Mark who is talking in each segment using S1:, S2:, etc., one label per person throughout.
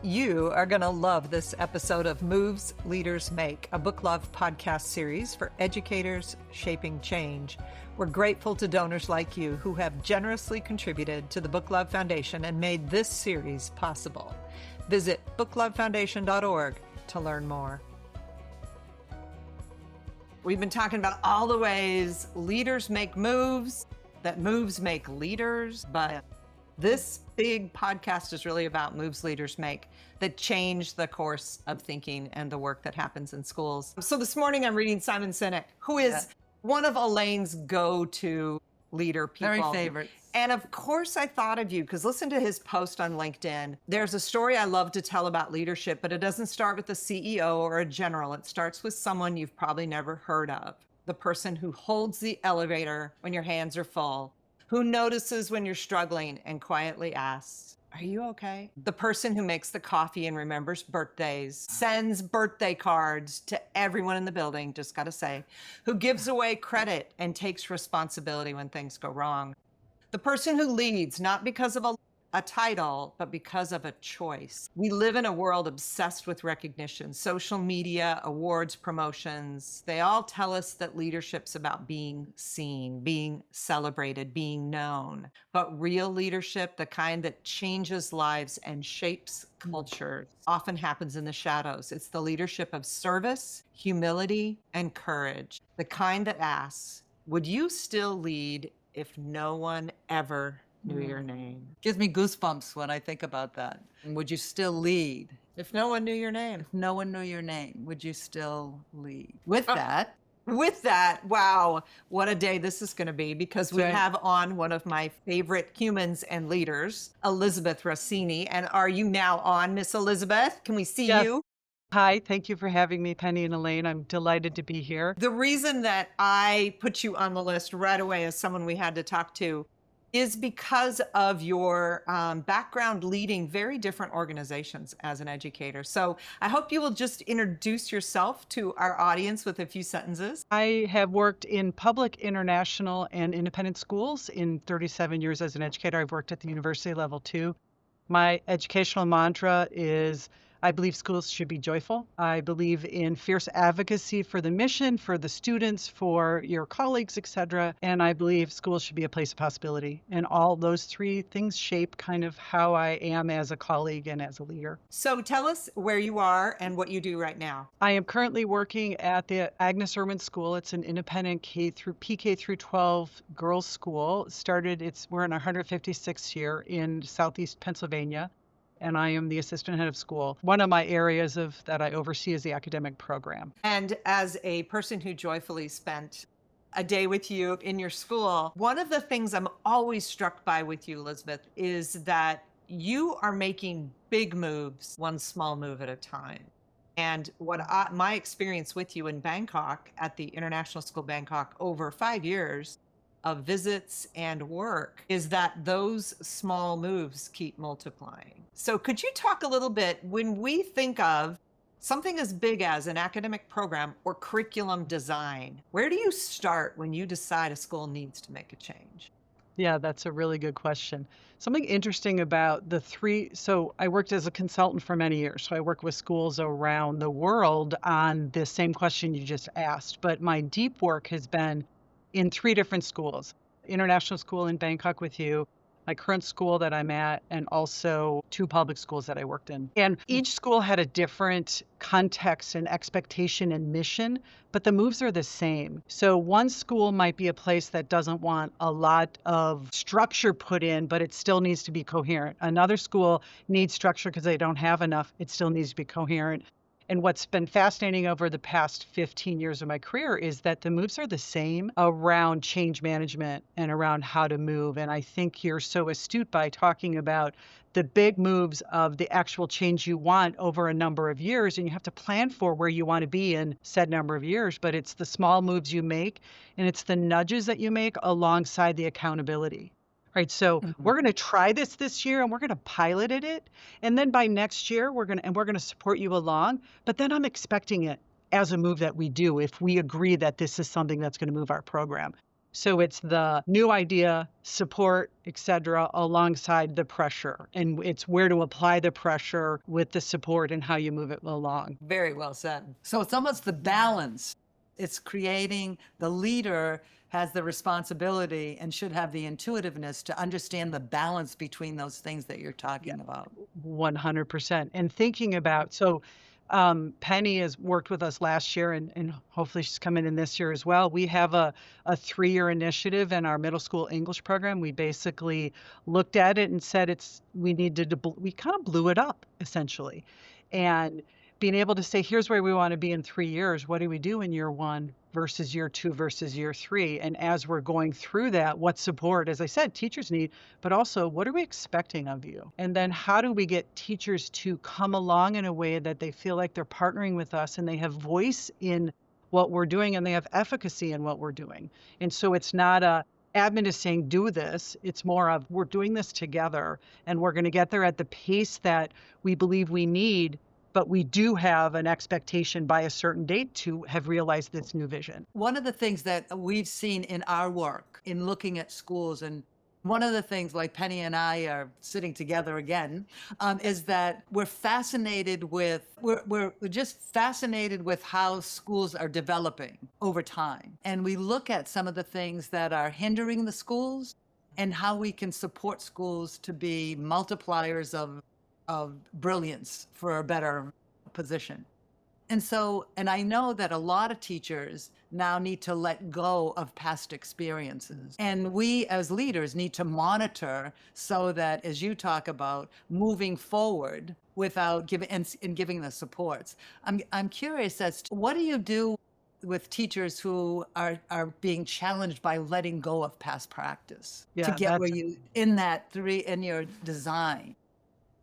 S1: You are going to love this episode of Moves Leaders Make, a book love podcast series for educators shaping change. We're grateful to donors like you who have generously contributed to the Book Love Foundation and made this series possible. Visit booklovefoundation.org to learn more. We've been talking about all the ways leaders make moves, that moves make leaders, but this big podcast is really about moves leaders make that change the course of thinking and the work that happens in schools. So this morning I'm reading Simon Sinek, who is one of Elaine's go-to leader people.
S2: Very favorites.
S1: And of course I thought of you because listen to his post on LinkedIn. There's a story I love to tell about leadership, but it doesn't start with a CEO or a general. It starts with someone you've probably never heard of. The person who holds the elevator when your hands are full, who notices when you're struggling and quietly asks, "Are you okay?" The person who makes the coffee and remembers birthdays, sends birthday cards to everyone in the building, just gotta say, who gives away credit and takes responsibility when things go wrong. The person who leads, not because of a title, but because of a choice. We live in a world obsessed with recognition. Social media, awards, promotions, they all tell us that leadership's about being seen, being celebrated, being known. But real leadership, the kind that changes lives and shapes cultures, often happens in the shadows. It's the leadership of service, humility, and courage. The kind that asks, would you still lead if no one ever knew your name?
S2: Gives me goosebumps when I think about that. Would you still lead?
S1: If no one knew your name.
S2: If no one knew your name, would you still lead? With that,
S1: wow, what a day this is going to be because we have on one of my favorite humans and leaders, Elizabeth Rossini. And are you now on, Miss Elizabeth? Can we see you?
S3: Hi, thank you for having me, Penny and Elaine. I'm delighted to be here.
S1: The reason that I put you on the list right away as someone we had to talk to is because of your background leading very different organizations as an educator. So I hope you will just introduce yourself to our audience with a few sentences.
S3: I have worked in public, international, and independent schools in 37 years as an educator. I've worked at the university level too. My educational mantra is, I believe schools should be joyful. I believe in fierce advocacy for the mission, for the students, for your colleagues, etc. And I believe schools should be a place of possibility. And all those three things shape kind of how I am as a colleague and as a leader.
S1: So tell us where you are and what you do right now.
S3: I am currently working at the Agnes Irwin School. It's an independent PK through 12 girls school. We're in our 156th year in Southeast Pennsylvania. And I am the assistant head of school. One of my areas that I oversee is the academic program.
S1: And as a person who joyfully spent a day with you in your school, one of the things I'm always struck by with you, Elizabeth, is that you are making big moves, one small move at a time. And my experience with you in Bangkok at the International School Bangkok over 5 years of visits and work is that those small moves keep multiplying. So could you talk a little bit, when we think of something as big as an academic program or curriculum design, where do you start when you decide a school needs to make a change?
S3: Yeah, that's a really good question. Something interesting about so I worked as a consultant for many years. So I work with schools around the world on the same question you just asked. But my deep work has been in 3 different schools, international school in Bangkok with you, my current school that I'm at, and also 2 public schools that I worked in. And each school had a different context and expectation and mission, but the moves are the same. So one school might be a place that doesn't want a lot of structure put in, but it still needs to be coherent. Another school needs structure because they don't have enough. It still needs to be coherent. And what's been fascinating over the past 15 years of my career is that the moves are the same around change management and around how to move. And I think you're so astute by talking about the big moves of the actual change you want over a number of years. And you have to plan for where you want to be in said number of years. But it's the small moves you make and it's the nudges that you make alongside the accountability. Right, so we're going to try this year and we're going to pilot it. And then by next year, we're going to support you along. But then I'm expecting it as a move that we do if we agree that this is something that's going to move our program. So it's the new idea, support, et cetera, alongside the pressure. And it's where to apply the pressure with the support and how you move it along.
S2: Very well said. So it's almost the balance. It's creating the leader has the responsibility and should have the intuitiveness to understand the balance between those things that you're talking about.
S3: 100%. And thinking about, so Penny has worked with us last year and hopefully she's coming in this year as well. We have a 3-year initiative in our middle school English program. We basically looked at it and said we kind of blew it up essentially. And being able to say, here's where we want to be in 3 years. What do we do in year 1 versus year 2 versus year 3? And as we're going through that, what support, as I said, teachers need, but also what are we expecting of you? And then how do we get teachers to come along in a way that they feel like they're partnering with us and they have voice in what we're doing and they have efficacy in what we're doing? And so it's not admin is saying, do this. It's more of we're doing this together and we're going to get there at the pace that we believe we need, but we do have an expectation by a certain date to have realized this new vision.
S2: One of the things that we've seen in our work in looking at schools, and one of the things like Penny and I are sitting together again, is that we're just fascinated with how schools are developing over time. And we look at some of the things that are hindering the schools and how we can support schools to be multipliers of brilliance for a better position. And I know that a lot of teachers now need to let go of past experiences. And we as leaders need to monitor so that, as you talk about, moving forward without giving the supports. I'm curious as to what do you do with teachers who are being challenged by letting go of past practice to get where you in your design?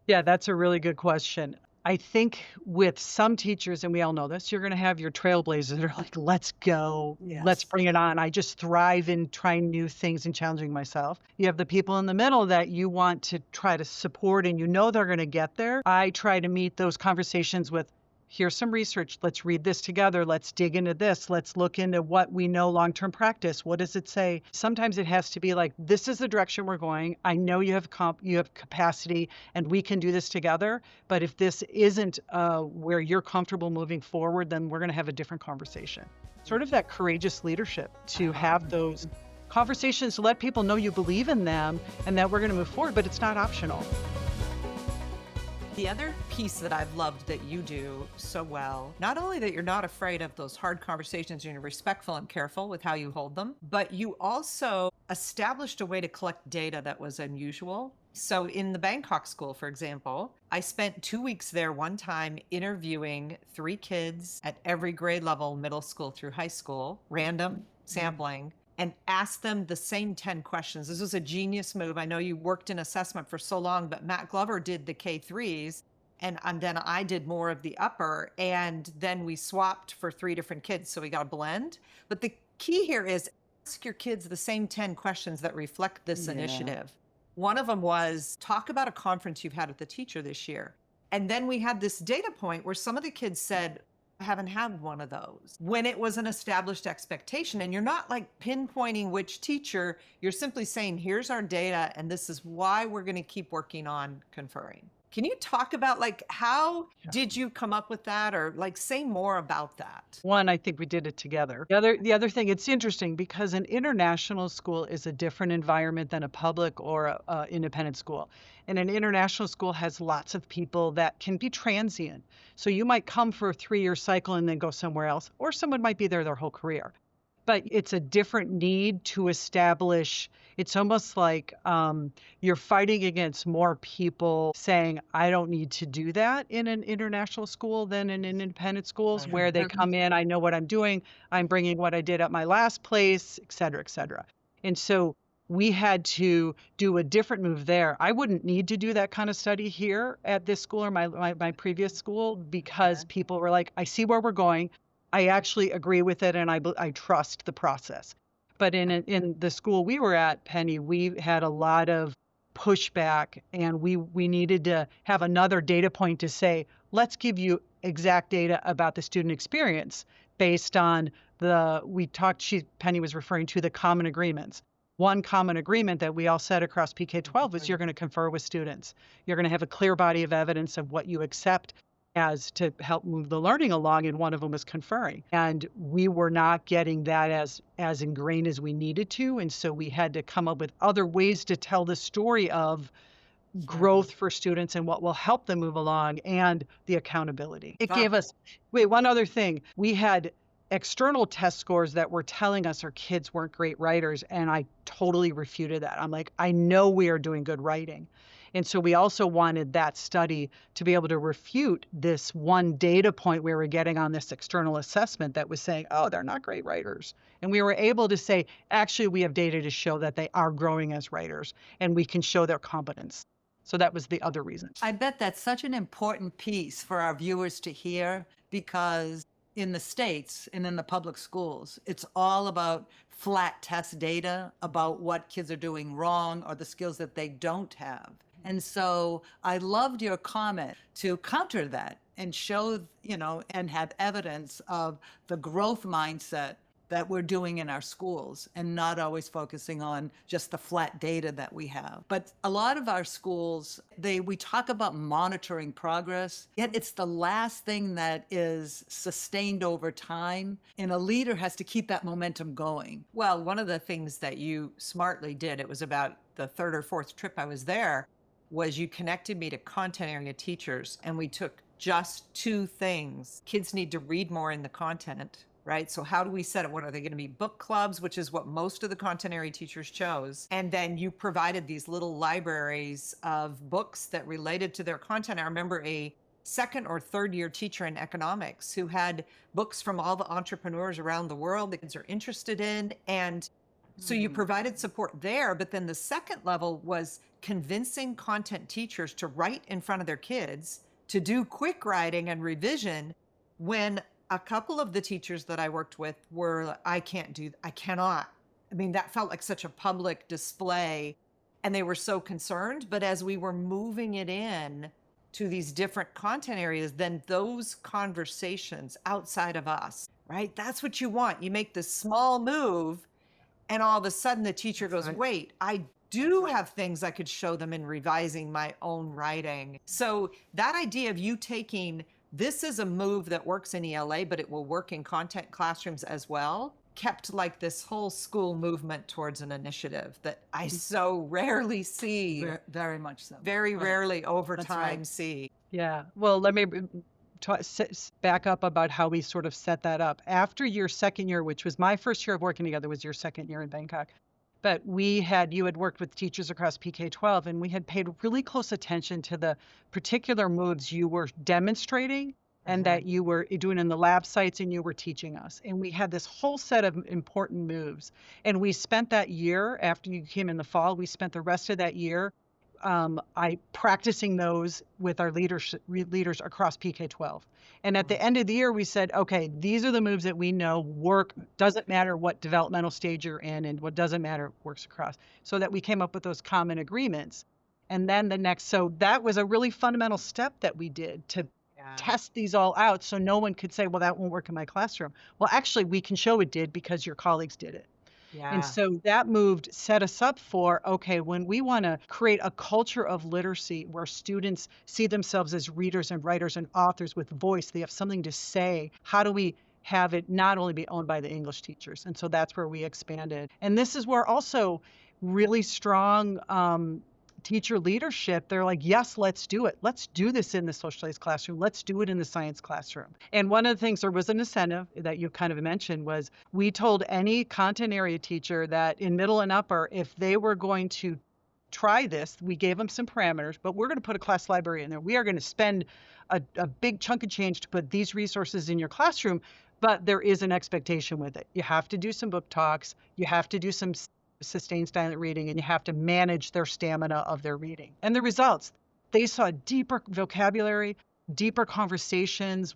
S3: Yeah, that's a really good question. I think with some teachers, and we all know this, you're going to have your trailblazers that are like, let's go, let's bring it on. I just thrive in trying new things and challenging myself. You have the people in the middle that you want to try to support and you know they're going to get there. I try to meet those conversations with, here's some research. Let's read this together. Let's dig into this. Let's look into what we know long-term practice. What does it say? Sometimes it has to be like, this is the direction we're going. I know you have capacity and we can do this together. But if this isn't where you're comfortable moving forward, then we're going to have a different conversation. Sort of that courageous leadership to have those conversations to let people know you believe in them and that we're going to move forward, but it's not optional.
S1: The other piece that I've loved that you do so well, not only that you're not afraid of those hard conversations and you're respectful and careful with how you hold them, but you also established a way to collect data that was unusual. So in the Bangkok school, for example, I spent 2 weeks there one time interviewing 3 kids at every grade level, middle school through high school, random sampling, and ask them the same 10 questions. This was a genius move. I know you worked in assessment for so long, but Matt Glover did the K3s, and then I did more of the upper, and then we swapped for 3 different kids, so we got a blend. But the key here is ask your kids the same 10 questions that reflect this initiative. One of them was, talk about a conference you've had with the teacher this year. And then we had this data point where some of the kids said, I haven't had one of those, when it was an established expectation. And you're not like pinpointing which teacher, you're simply saying, here's our data, and this is why we're going to keep working on conferring. Can you talk about like how did you come up with that, or like say more about that?
S3: One, I think we did it together. The other thing, it's interesting because an international school is a different environment than a public or a independent school. And an international school has lots of people that can be transient. So you might come for a 3-year cycle and then go somewhere else, or someone might be there their whole career. But it's a different need to establish. It's almost like you're fighting against more people saying, I don't need to do that in an international school than in independent schools where they come in, I know what I'm doing, I'm bringing what I did at my last place, et cetera, et cetera. And so we had to do a different move there. I wouldn't need to do that kind of study here at this school or my previous school because people were like, I see where we're going. I actually agree with it and I trust the process. But in the school we were at, Penny, we had a lot of pushback and we needed to have another data point to say, let's give you exact data about the student experience based on Penny was referring to the common agreements. One common agreement that we all set across PK-12 was you're going to confer with students. You're going to have a clear body of evidence of what you accept as to help move the learning along, and one of them was conferring. And we were not getting that as ingrained as we needed to, and so we had to come up with other ways to tell the story of growth for students and what will help them move along and the accountability. It gave us, one other thing. We had external test scores that were telling us our kids weren't great writers, and I totally refuted that. I'm like, I know we are doing good writing. And so we also wanted that study to be able to refute this one data point we were getting on this external assessment that was saying, oh, they're not great writers. And we were able to say, actually, we have data to show that they are growing as writers, and we can show their competence. So that was the other reason.
S2: I bet that's such an important piece for our viewers to hear, because in the States and in the public schools, it's all about flat test data about what kids are doing wrong or the skills that they don't have. And so I loved your comment to counter that and show, and have evidence of the growth mindset that we're doing in our schools, and not always focusing on just the flat data that we have. But a lot of our schools, we talk about monitoring progress, yet it's the last thing that is sustained over time. And a leader has to keep that momentum going.
S1: Well, one of the things that you smartly did, it was about the third or fourth trip I was there, was you connected me to content area teachers, and we took just two things. Kids need to read more in the content, right? So how do we set it? What are they going to be? Book clubs, which is what most of the content area teachers chose. And then you provided these little libraries of books that related to their content. I remember a second or third year teacher in economics who had books from all the entrepreneurs around the world that kids are interested in. And so you provided support there. But then the second level was convincing content teachers to write in front of their kids, to do quick writing and revision, when a couple of the teachers that I worked with were, I cannot. I mean, that felt like such a public display, and they were so concerned. But as we were moving it in to these different content areas, then those conversations outside of us, right? That's what you want. You make this small move, and all of a sudden the teacher goes, wait, I do have things I could show them in revising my own writing. So that idea of you taking, this is a move that works in ELA, but it will work in content classrooms as well, kept like this whole school movement towards an initiative that I so rarely see.
S2: Very much so.
S1: Very rarely over
S2: That's
S1: time
S2: right.
S1: see.
S3: Yeah. Well, let me back up about how we sort of set that up. After your second year, which was my first year of working together, was your second year in Bangkok. But you had worked with teachers across PK-12, and we had paid really close attention to the particular moves you were demonstrating and that you were doing in the lab sites and you were teaching us. And we had this whole set of important moves. And we spent that year, after you came in the fall, we spent the rest of that year practicing those with our leaders across PK-12. And at the end of the year, we said, okay, these are the moves that we know work. Doesn't matter what developmental stage you're in, and what doesn't matter works across. So that we came up with those common agreements. And then so that was a really fundamental step that we did to test these all out, so no one could say, well, that won't work in my classroom. Well, actually, we can show it did because your colleagues did it.
S1: Yeah.
S3: And so that set us up for, okay, when we want to create a culture of literacy where students see themselves as readers and writers and authors with voice, they have something to say, how do we have it not only be owned by the English teachers? And so that's where we expanded. And this is where also really strong teacher leadership, they're like, yes, let's do it. Let's do this in the social studies classroom. Let's do it in the science classroom. And one of the things, there was an incentive that you kind of mentioned, was we told any content area teacher that in middle and upper, if they were going to try this, we gave them some parameters, but we're going to put a class library in there. We are going to spend a big chunk of change to put these resources in your classroom, but there is an expectation with it. You have to do some book talks. You have to do some sustained silent reading, and you have to manage their stamina of their reading. And the results, they saw deeper vocabulary, deeper conversations,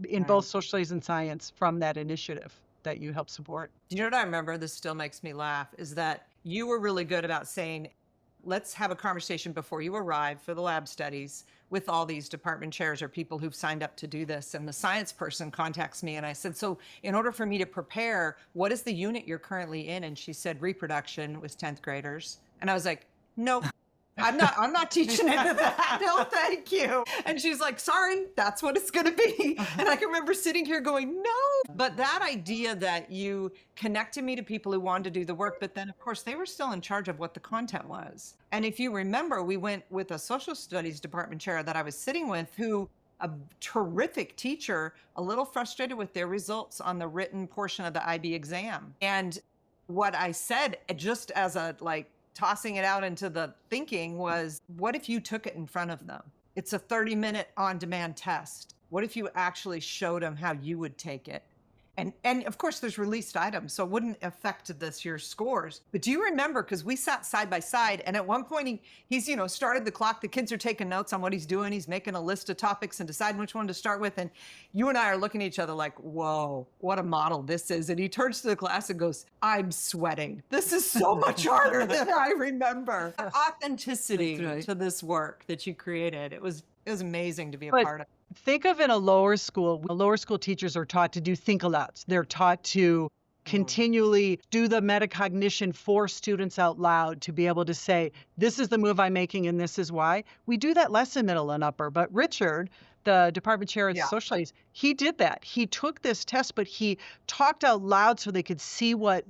S3: in both social studies and science from that initiative that you helped support.
S1: Do you know what I remember? This still makes me laugh, is that you were really good about saying, let's have a conversation before you arrive for the lab studies with all these department chairs or people who've signed up to do this. And the science person contacts me and I said, so in order for me to prepare, what is the unit you're currently in? And she said, reproduction with 10th graders. And I was like, nope. I'm not teaching into that. No, thank you. And she's like, sorry, that's what it's going to be. And I can remember sitting here going, no. But that idea that you connected me to people who wanted to do the work, but then of course they were still in charge of what the content was. And if you remember, we went with a social studies department chair that I was sitting with who a terrific teacher, a little frustrated with their results on the written portion of the IB exam. And what I said, just as a tossing it out into the thinking, was, what if you took it in front of them? It's a 30-minute on-demand test. What if you actually showed them how you would take it? And of course there's released items, so it wouldn't affect your scores. But do you remember, because we sat side by side, and at one point he's started the clock, the kids are taking notes on what he's doing, he's making a list of topics and deciding which one to start with, and you and I are looking at each other like, whoa, what a model this is. And he turns to the class and goes, I'm sweating. This is so much harder than I remember. Authenticity to this work that you created. It was amazing to be a part of.
S3: Think of in a lower school teachers are taught to do think alouds. They're taught to continually do the metacognition for students out loud to be able to say, this is the move I'm making and this is why. We do that less in middle and upper, but Richard, the department chair at social studies, he did that. He took this test, but he talked out loud so they could see what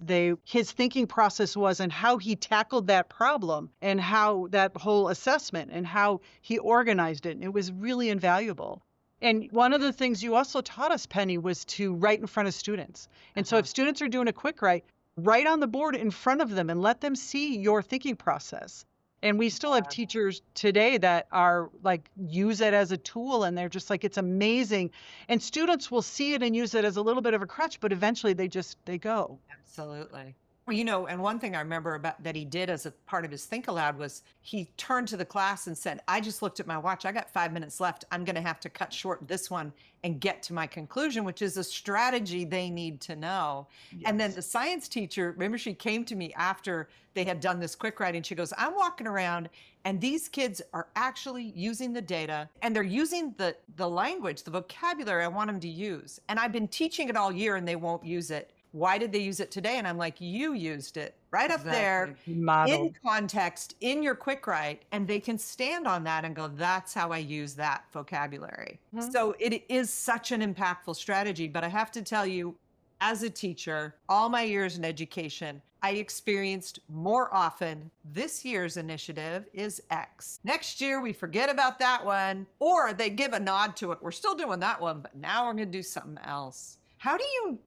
S3: his thinking process was and how he tackled that problem and how that whole assessment and how he organized it. And it was really invaluable. And one of the things you also taught us, Penny, was to write in front of students. And so if students are doing a quick write on the board in front of them and let them see your thinking process. And we still have teachers today that are use it as a tool, and they're just like, it's amazing. And students will see it and use it as a little bit of a crutch, but eventually they go.
S1: Absolutely. Well, and one thing I remember about that he did as a part of his Think Aloud was he turned to the class and said, I just looked at my watch. I got 5 minutes left. I'm going to have to cut short this one and get to my conclusion, which is a strategy they need to know. Yes. And then the science teacher, remember, she came to me after they had done this quick writing. She goes, I'm walking around and these kids are actually using the data and they're using the language, the vocabulary I want them to use. And I've been teaching it all year and they won't use it. Why did they use it today? And I'm like, you used it right up there in context in your quick write, and they can stand on that and go, that's how I use that vocabulary. Mm-hmm. So it is such an impactful strategy. But I have to tell you, as a teacher, all my years in education, I experienced more often, this year's initiative is X. Next year, we forget about that one, or they give a nod to it. We're still doing that one, but now we're going to do something else. How do you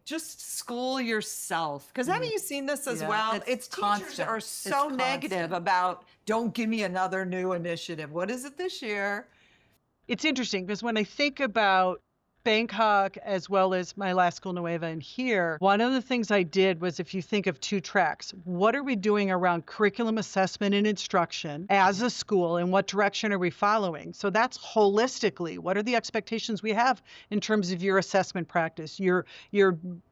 S1: just school yourself? Because haven't you seen this as well? It's constant. Teachers are so negative about, don't give me another new initiative. What is it this year?
S3: It's interesting because when I think about Bangkok as well as my last school, Nueva, and here, one of the things I did was, if you think of 2 tracks, what are we doing around curriculum assessment and instruction as a school, and what direction are we following? So that's holistically, what are the expectations we have in terms of your assessment practice, your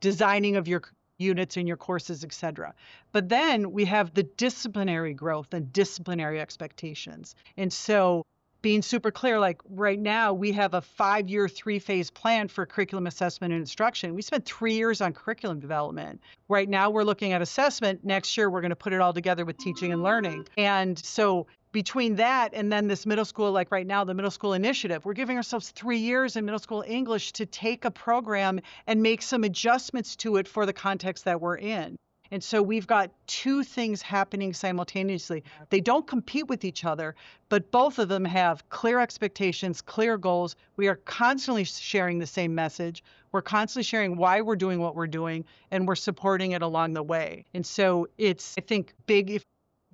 S3: designing of your units and your courses, et cetera. But then we have the disciplinary growth and disciplinary expectations. And so being super clear, right now we have a 5-year, 3-phase plan for curriculum assessment and instruction. We spent 3 years on curriculum development. Right now we're looking at assessment. Next year, we're going to put it all together with teaching and learning. And so between that and then this middle school, right now, the middle school initiative, we're giving ourselves 3 years in middle school English to take a program and make some adjustments to it for the context that we're in. And so we've got 2 things happening simultaneously. They don't compete with each other, but both of them have clear expectations, clear goals. We are constantly sharing the same message. We're constantly sharing why we're doing what we're doing, and we're supporting it along the way. And so it's, I think, big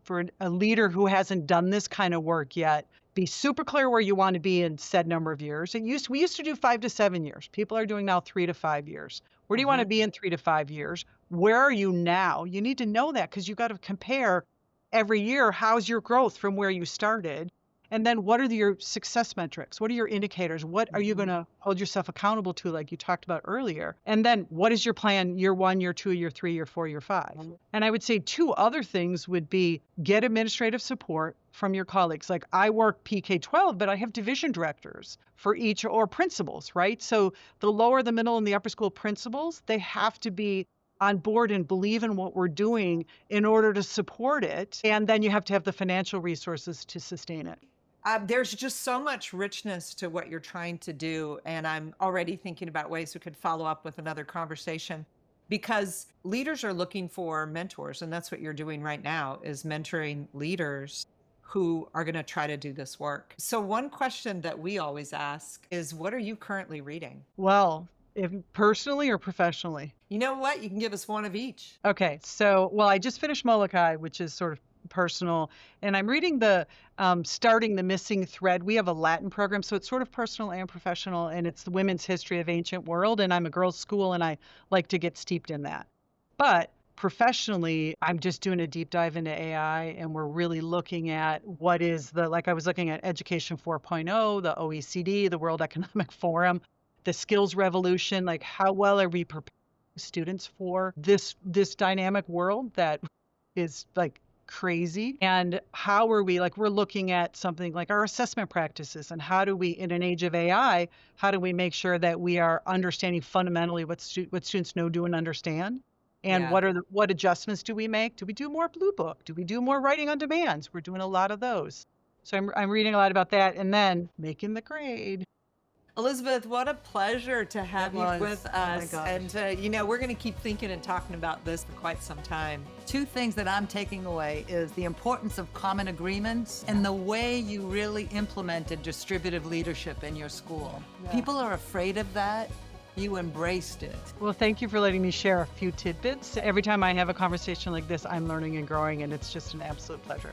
S3: for a leader who hasn't done this kind of work yet. Be super clear where you want to be in said number of years. We used to do 5 to 7 years. People are doing now 3 to 5 years. Where do you want to be in 3 to 5 years? Where are you now? You need to know that because you've got to compare every year. How's your growth from where you started? And then what are your success metrics? What are your indicators? What are you
S1: Mhm.
S3: going to hold yourself accountable to, like you talked about earlier? And then what is your plan year 1, year 2, year 3, year 4, year 5? And I would say 2 other things would be get administrative support from your colleagues. Like I work PK-12, but I have division directors for each or principals, right? So the lower, the middle, and the upper school principals, they have to be on board and believe in what we're doing in order to support it. And then you have to have the financial resources to sustain it.
S1: There's just so much richness to what you're trying to do. And I'm already thinking about ways we could follow up with another conversation because leaders are looking for mentors. And that's what you're doing right now is mentoring leaders who are going to try to do this work. So one question that we always ask is, what are you currently reading?
S3: Well, if personally or professionally?
S1: You know what? You can give us one of each.
S3: Okay, so, well, I just finished Molokai, which is sort of personal, and I'm reading the Starting the Missing Thread. We have a Latin program, so it's sort of personal and professional, and it's the women's history of ancient world, and I'm a girls' school, and I like to get steeped in that. But professionally, I'm just doing a deep dive into AI, and we're really looking at what is like I was looking at Education 4.0, the OECD, the World Economic Forum, the skills revolution, like how well are we preparing students for this dynamic world that is like crazy, and how are we, like, we're looking at something like our assessment practices, and how do we, in an age of AI, how do we make sure that we are understanding fundamentally what students know, do, and understand, and
S1: Yeah.
S3: what adjustments do we make? Do we do more blue book? Do we do more writing on demands? We're doing a lot of those. So I'm reading a lot about that, and then making the grade.
S1: Elizabeth, what a pleasure to have you
S2: was.
S1: with
S2: Oh my
S1: us.
S2: gosh.
S1: And, we're going to keep thinking and talking about this for quite some time.
S2: 2 things that I'm taking away is the importance of common agreements and the way you really implemented distributive leadership in your school.
S3: Yeah.
S2: People are afraid of that. You embraced it.
S3: Well, thank you for letting me share a few tidbits. Every time I have a conversation like this, I'm learning and growing, and it's just an absolute pleasure.